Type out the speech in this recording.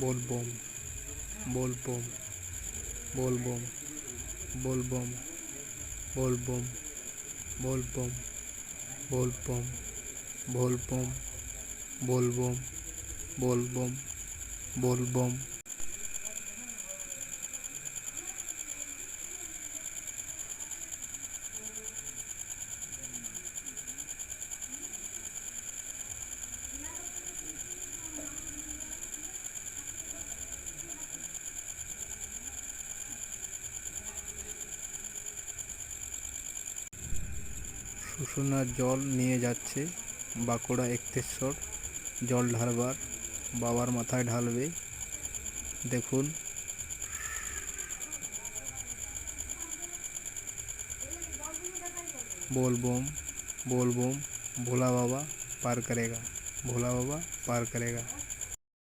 बोलबम बोलबम बोलबम बोलबम बोलबम बोलबम बोलबम बोलबम बोलबम बोलबम बोलबम। শুশুনার জল নিয়ে যাচ্ছে বাঁকুড়া এক্তেশ্বর জল ঢালবার, বাবার মাথায় ঢালবে। দেখুন बोलबम बोलबम भोला बाबा पार करेगा, भोला बाबा पार करेगा।